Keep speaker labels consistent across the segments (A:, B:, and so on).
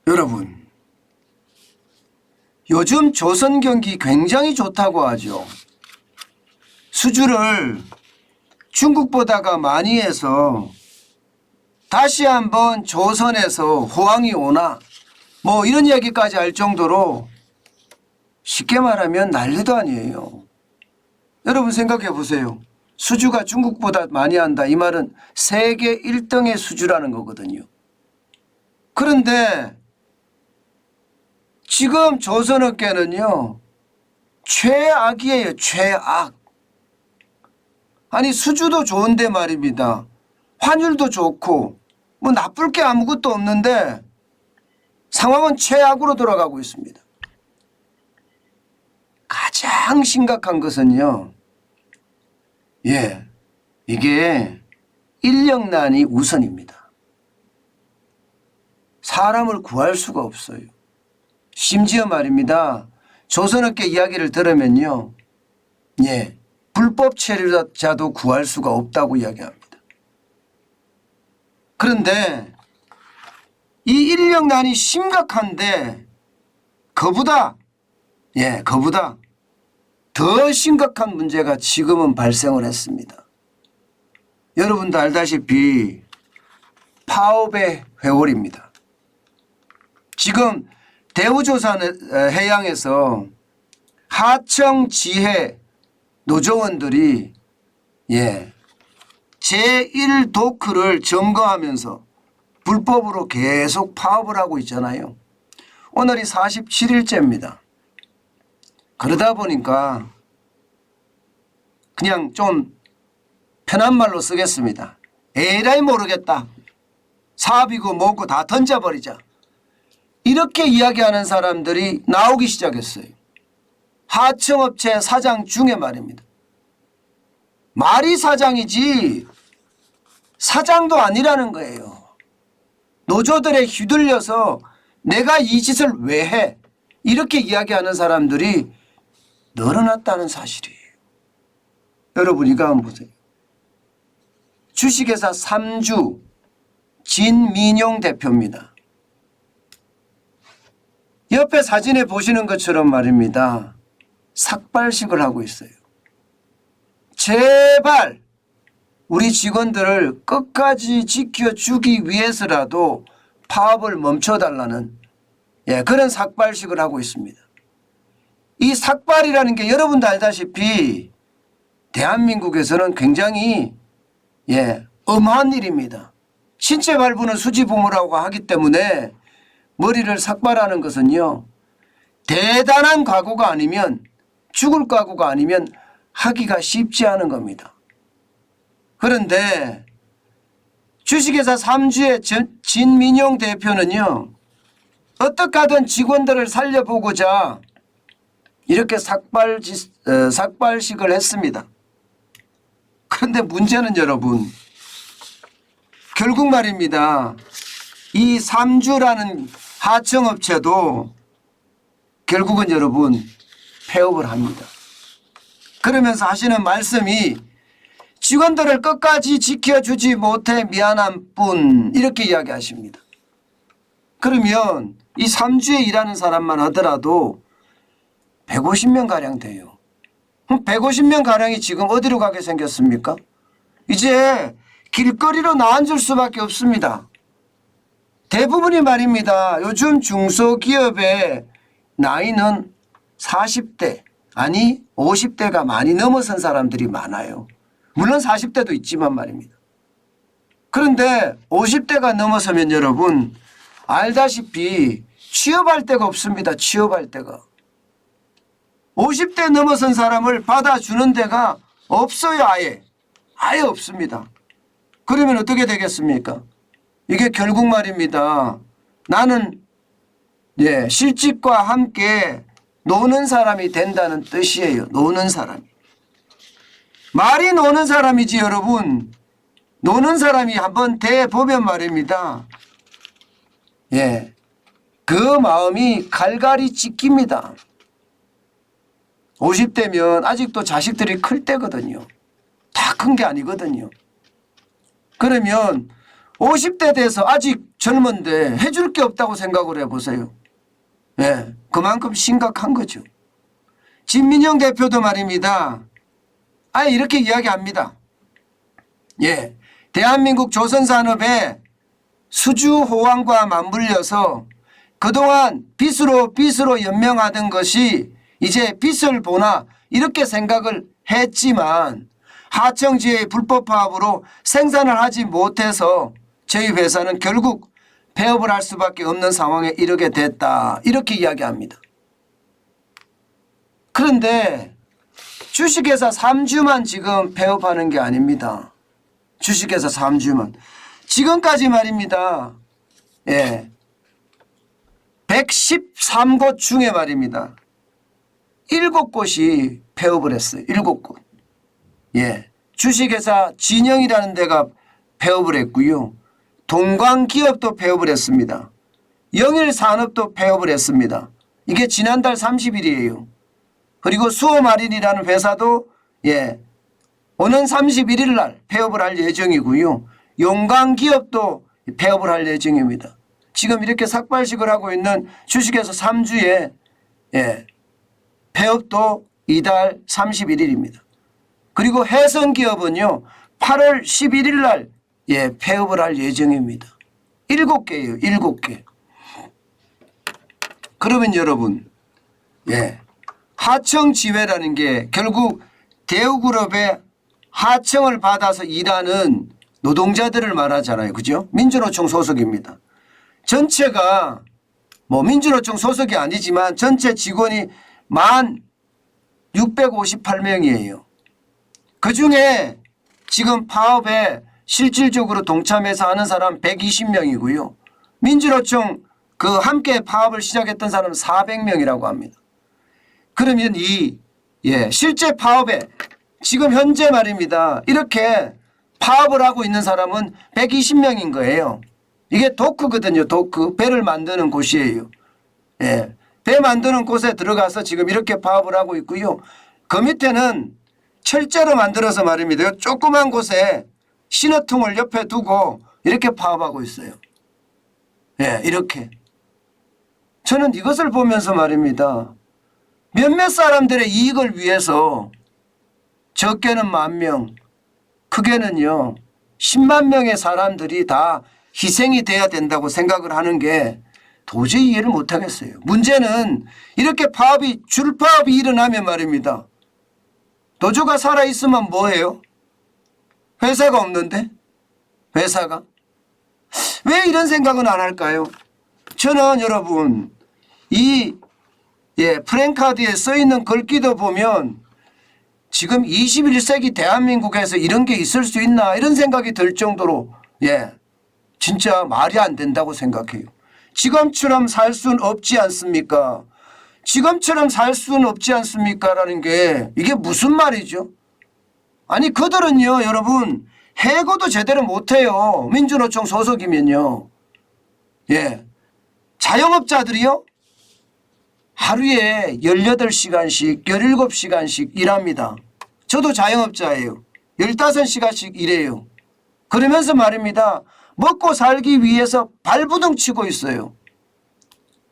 A: 여러분, 요즘 조선 경기 굉장히 좋다고 하죠. 수주를 중국보다가 많이 해서 다시 한번 조선에서 호황이 오나 뭐 이런 이야기까지 할 정도로 쉽게 말하면 난리도 아니에요. 여러분 생각해 보세요. 수주가 중국보다 많이 한다. 이 말은 세계 1등의 수주라는 거거든요. 그런데 지금 조선업계는요, 최악이에요. 최악. 아니 수주도 좋은데 말입니다. 환율도 좋고 뭐 나쁠 게 아무것도 없는데 상황은 최악으로 돌아가고 있습니다. 가장 심각한 것은요, 이게 인력난이 우선입니다. 사람을 구할 수가 없어요. 심지어 말입니다. 조선업계 이야기를 들으면요, 불법 체류자도 구할 수가 없다고 이야기합니다. 그런데 이 인력난이 심각한데 그보다 더 심각한 문제가 지금은 발생을 했습니다. 여러분도 알다시피 파업의 회월입니다. 지금 대우조선 해양에서 하청 지해 노조원들이 제1도크를 점거하면서 불법으로 계속 파업을 하고 있잖아요. 오늘이 47일째입니다. 그러다 보니까 그냥 좀 편한 말로 쓰겠습니다. 에라이 모르겠다. 사업이고 뭐고 다 던져버리자. 이렇게 이야기하는 사람들이 나오기 시작했어요. 하청업체 사장 중에 말입니다. 말이 사장이지 사장도 아니라는 거예요. 노조들에 휘둘려서 내가 이 짓을 왜 해? 이렇게 이야기하는 사람들이 늘어났다는 사실이에요. 여러분 이거 한번 보세요. 주식회사 삼주 진민용 대표입니다. 옆에 사진에 보시는 것처럼 말입니다. 삭발식을 하고 있어요. 제발 우리 직원들을 끝까지 지켜주기 위해서라도 파업을 멈춰달라는 그런 삭발식을 하고 있습니다. 이 삭발이라는 게 여러분도 알다시피 대한민국에서는 굉장히 엄한 일입니다. 신체 발부는 수지부모라고 하기 때문에 머리를 삭발하는 것은요, 대단한 각오가 아니면, 죽을 각오가 아니면 하기가 쉽지 않은 겁니다. 그런데 주식회사 삼주의 진민용 대표는요, 어떻게든 직원들을 살려보고자 이렇게 삭발식을 했습니다. 그런데 문제는 여러분, 결국 말입니다. 이 삼주라는 하청업체도 결국은 여러분 폐업을 합니다. 그러면서 하시는 말씀이 직원들을 끝까지 지켜주지 못해 미안한 뿐 이렇게 이야기하십니다. 그러면 이 삼주에 일하는 사람만 하더라도 150명가량 돼요. 150명가량이 지금 어디로 가게 생겼습니까? 이제 길거리로 나앉을 수밖에 없습니다. 대부분이 말입니다. 요즘 중소기업의 나이는 40대 아니 50대가 많이 넘어선 사람들이 많아요. 물론 40대도 있지만 말입니다. 그런데 50대가 넘어서면 여러분 알다시피 취업할 데가 없습니다. 취업할 데가. 50대 넘어선 사람을 받아주는 데가 없어요. 아예 없습니다. 그러면 어떻게 되겠습니까? 이게 결국 말입니다. 나는 실직과 함께 노는 사람이 된다는 뜻이에요. 노는 사람이. 말이 노는 사람이지 여러분. 노는 사람이 한번 대보면 말입니다. 그 마음이 갈갈이 찢깁니다. 50대면 아직도 자식들이 클 때거든요. 다 큰 게 아니거든요. 그러면 50대 돼서 아직 젊은데 해줄 게 없다고 생각을 해보세요. 예, 그만큼 심각한 거죠. 진민영 대표도 말입니다. 아예 이렇게 이야기합니다. 예, 대한민국 조선산업의 수주 호황과 맞물려서 그동안 빚으로 연명하던 것이 이제 빚을 보나 이렇게 생각을 했지만 하청지의 불법 파업으로 생산을 하지 못해서 저희 회사는 결국 폐업을 할 수밖에 없는 상황에 이르게 됐다. 이렇게 이야기합니다. 그런데 주식회사 3주만 지금 폐업하는 게 아닙니다. 주식회사 3주만. 지금까지 말입니다. 예. 113곳 중에 말입니다. 7곳이 폐업을 했어요. 7곳. 예. 주식회사 진영이라는 데가 폐업을 했고요. 동광기업도 폐업을 했습니다. 영일산업도 폐업을 했습니다. 이게 지난달 30일이에요. 그리고 수호마린이라는 회사도 예, 오는 31일 날 폐업을 할 예정이고요. 용광기업도 폐업을 할 예정입니다. 지금 이렇게 삭발식을 하고 있는 주식회사 3주에 예, 폐업도 이달 31일입니다. 그리고 해성기업은요 8월 11일 날 예, 폐업을 할 예정입니다. 7개예요. 7개. 그러면 여러분 예, 하청지회라는 게 결국 대우그룹의 하청을 받아서 일하는 노동자들을 말하잖아요. 그죠? 민주노총 소속입니다. 전체가 뭐 민주노총 소속이 아니지만 전체 직원이 1658명이에요. 그중에 지금 파업에 실질적으로 동참해서 하는 사람 120명이고요. 민주노총 그 함께 파업을 시작했던 사람은 400명이라고 합니다. 그러면 이 예, 실제 파업에 지금 현재 말입니다. 이렇게 파업을 하고 있는 사람은 120명인 거예요. 이게 도크거든요. 도크. 배를 만드는 곳이에요. 예, 배 만드는 곳에 들어가서 지금 이렇게 파업을 하고 있고요. 그 밑에는 철제로 만들어서 말입니다. 조그만 곳에 신호통을 옆에 두고 이렇게 파업하고 있어요. 예, 이렇게. 저는 이것을 보면서 말입니다. 몇몇 사람들의 이익을 위해서 적게는 10,000명, 크게는요 10만 명의 사람들이 다 희생이 돼야 된다고 생각을 하는 게 도저히 이해를 못하겠어요. 문제는 이렇게 파업이 줄파업이 일어나면 말입니다. 노조가 살아있으면 뭐해요? 회사가 없는데? 회사가? 왜 이런 생각은 안 할까요? 저는 여러분 이 예, 프랭카드에 써있는 글귀도 보면 지금 21세기 대한민국에서 이런 게 있을 수 있나 이런 생각이 들 정도로 예, 진짜 말이 안 된다고 생각해요. 지금처럼 살 수는 없지 않습니까? 지금처럼 살 수는 없지 않습니까? 라는 게 이게 무슨 말이죠? 아니 그들은요 여러분 해고도 제대로 못해요. 민주노총 소속이면요. 예, 자영업자들이요 하루에 18시간씩 17시간씩 일합니다. 저도 자영업자예요. 15시간씩 일해요. 그러면서 말입니다. 먹고 살기 위해서 발부둥 치고 있어요.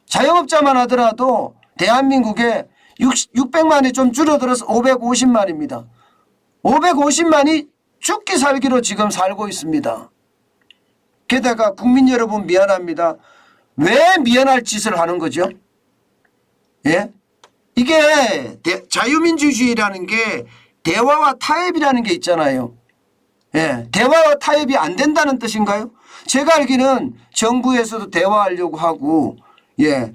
A: 자영업자만 하더라도 대한민국에 600만이 좀 줄어들어서 550만입니다. 550만이 죽기 살기로 지금 살고 있습니다. 게다가 국민 여러분 미안합니다. 왜 미안할 짓을 하는 거죠? 예? 이게 자유민주주의라는 게 대화와 타협이라는 게 있잖아요. 예, 대화와 타협이 안 된다는 뜻인가요? 제가 알기는 정부에서도 대화하려고 하고 예,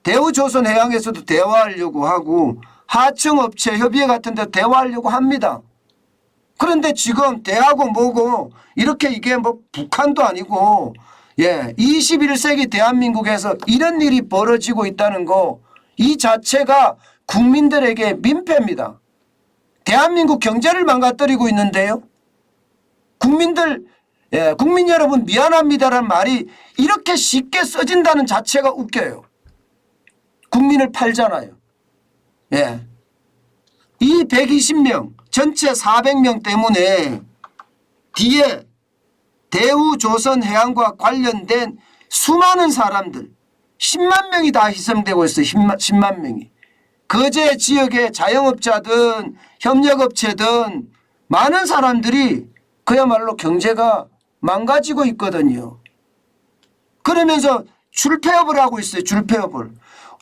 A: 대우조선해양에서도 대화하려고 하고 하청업체 협의회 같은 데 대화하려고 합니다. 그런데 지금 대하고 뭐고 이렇게 이게 뭐 북한도 아니고 예, 21세기 대한민국에서 이런 일이 벌어지고 있다는 거 이 자체가 국민들에게 민폐입니다. 대한민국 경제를 망가뜨리고 있는데요. 국민들 예, 국민 여러분 미안합니다라는 말이 이렇게 쉽게 써진다는 자체가 웃겨요. 국민을 팔잖아요. 예. 이 120명 전체 400명 때문에 뒤에 대우조선해양과 관련된 수많은 사람들 10만 명이 다 희생되고 있어요. 10만 명이. 거제 지역의 자영업자든 협력업체든 많은 사람들이 그야말로 경제가 망가지고 있거든요. 그러면서 줄폐업을 하고 있어요. 줄폐업을.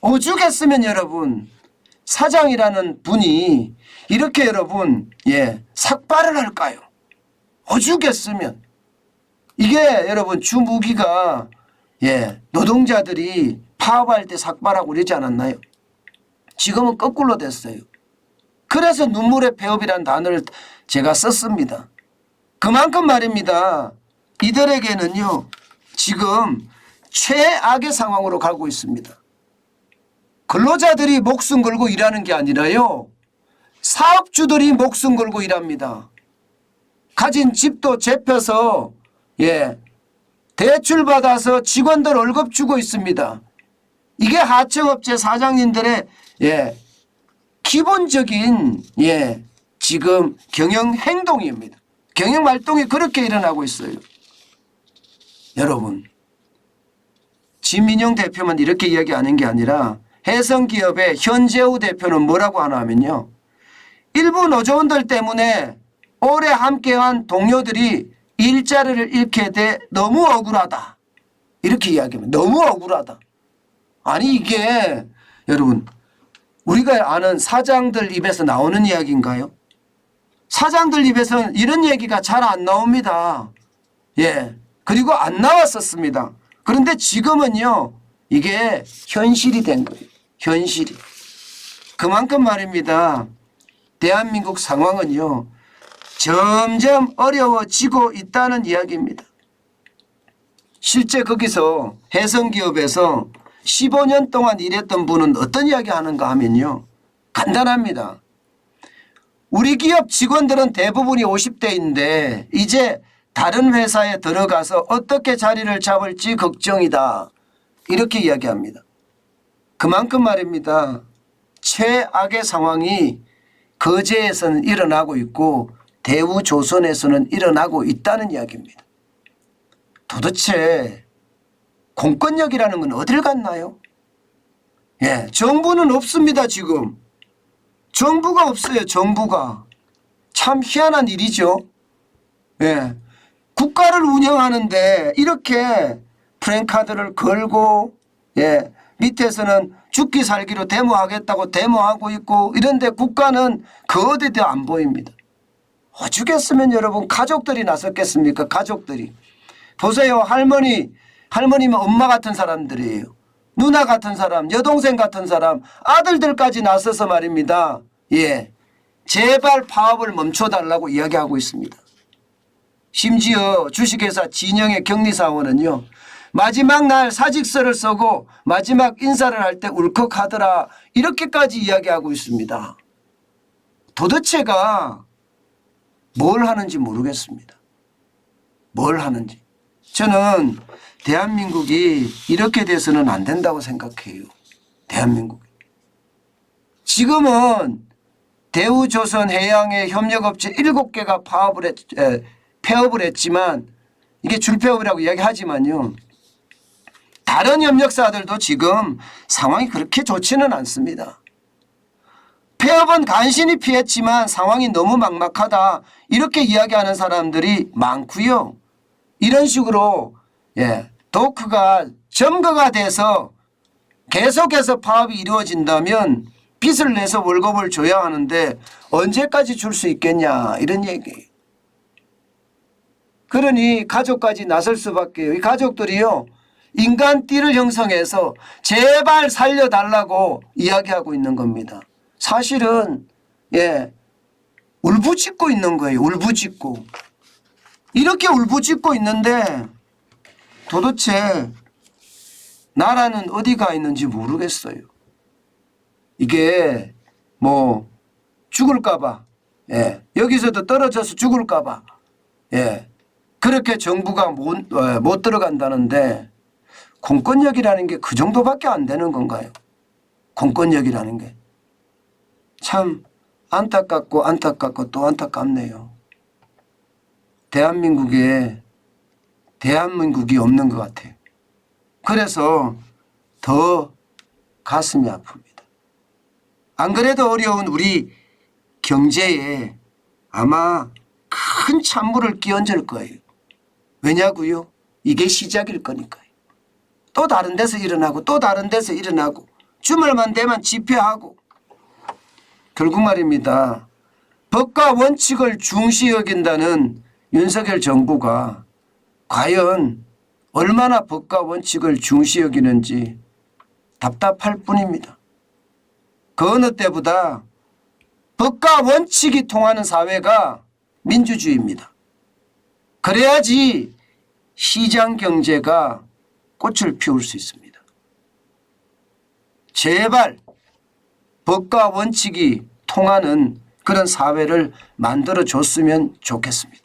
A: 오죽했으면 여러분 사장이라는 분이 이렇게 여러분 삭발을 할까요? 오죽했으면. 이게 여러분 주무기가 노동자들이 파업할 때 삭발하고 그러지 않았나요? 지금은 거꾸로 됐어요. 그래서 눈물의 폐업이라는 단어를 제가 썼습니다. 그만큼 말입니다. 이들에게는요 지금 최악의 상황으로 가고 있습니다. 근로자들이 목숨 걸고 일하는 게 아니라요 사업주들이 목숨 걸고 일합니다. 가진 집도 잡혀서 대출 받아서 직원들 월급 주고 있습니다. 이게 하청업체 사장님들의 기본적인 지금 경영 행동입니다. 경영 활동이 그렇게 일어나고 있어요. 여러분 진민용 대표만 이렇게 이야기하는 게 아니라 해성기업의 현재우 대표는 뭐라고 하나 하면요. 일부 노조원들 때문에 오래 함께한 동료들이 일자리를 잃게 돼 너무 억울하다. 이렇게 이야기합니다. 너무 억울하다. 아니 이게 여러분 우리가 아는 사장들 입에서 나오는 이야기인가요? 사장들 입에서는 이런 얘기가 잘 안 나옵니다. 그리고 안 나왔었습니다. 그런데 지금은요 이게 현실이 된 거예요. 현실이. 그만큼 말입니다. 대한민국 상황은요 점점 어려워지고 있다는 이야기입니다. 실제 거기서 해성기업에서 15년 동안 일했던 분은 어떤 이야기 하는가 하면요. 간단합니다. 우리 기업 직원들은 대부분이 50대인데 이제 다른 회사에 들어가서 어떻게 자리를 잡을지 걱정이다. 이렇게 이야기합니다. 그만큼 말입니다. 최악의 상황이 거제에서는 일어나고 있고 대우조선에서는 일어나고 있다는 이야기입니다. 도대체 공권력이라는 건 어딜 갔나요? 정부는 없습니다. 지금. 정부가 없어요. 정부가. 참 희한한 일이죠. 국가를 운영하는데 이렇게 프랜카드를 걸고 밑에서는 죽기 살기로 데모하겠다고 데모하고 있고 이런데 국가는 그 어디도 안 보입니다. 오죽했으면 여러분 가족들이 나섰겠습니까? 가족들이. 보세요. 할머니면 엄마 같은 사람들이에요. 누나 같은 사람, 여동생 같은 사람, 아들들까지 나서서 말입니다. 제발 파업을 멈춰달라고 이야기하고 있습니다. 심지어 주식회사 진영의 격리사원은요. 마지막 날 사직서를 쓰고 마지막 인사를 할 때 울컥하더라. 이렇게까지 이야기하고 있습니다. 도대체가 뭘 하는지 모르겠습니다. 뭘 하는지. 저는 대한민국이 이렇게 돼서는 안 된다고 생각해요. 대한민국. 지금은 대우조선해양의 협력업체 7개가 폐업을 했지만 이게 줄폐업이라고 이야기하지만요. 다른 협력사들도 지금 상황이 그렇게 좋지는 않습니다. 폐업은 간신히 피했지만 상황이 너무 막막하다 이렇게 이야기하는 사람들이 많고요. 이런 식으로 도크가 점거가 돼서 계속해서 파업이 이루어진다면 빚을 내서 월급을 줘야 하는데 언제까지 줄 수 있겠냐 이런 얘기예요. 그러니 가족까지 나설 수밖에요. 이 가족들이요. 인간띠를 형성해서 제발 살려달라고 이야기하고 있는 겁니다. 사실은 울부짖고 있는 거예요. 울부짖고. 이렇게 울부짖고 있는데 도대체 나라는 어디가 있는지 모르겠어요. 이게 뭐 죽을까 봐 여기서도 떨어져서 죽을까 봐 그렇게 정부가 못 들어간다는데 공권력이라는 게 그 정도밖에 안 되는 건가요? 공권력이라는 게. 참 안타깝고 또 안타깝네요. 대한민국에 대한민국이 없는 것 같아요. 그래서 더 가슴이 아픕니다. 안 그래도 어려운 우리 경제에 아마 큰 찬물을 끼얹을 거예요. 왜냐고요? 이게 시작일 거니까요. 또 다른 데서 일어나고 또 다른 데서 일어나고 주말만 되면 집회하고 결국 말입니다. 법과 원칙을 중시 여긴다는 윤석열 정부가 과연 얼마나 법과 원칙을 중시 여기는지 답답할 뿐입니다. 그 어느 때보다 법과 원칙이 통하는 사회가 민주주의입니다. 그래야지 시장 경제가 꽃을 피울 수 있습니다. 제발 법과 원칙이 통하는 그런 사회를 만들어줬으면 좋겠습니다.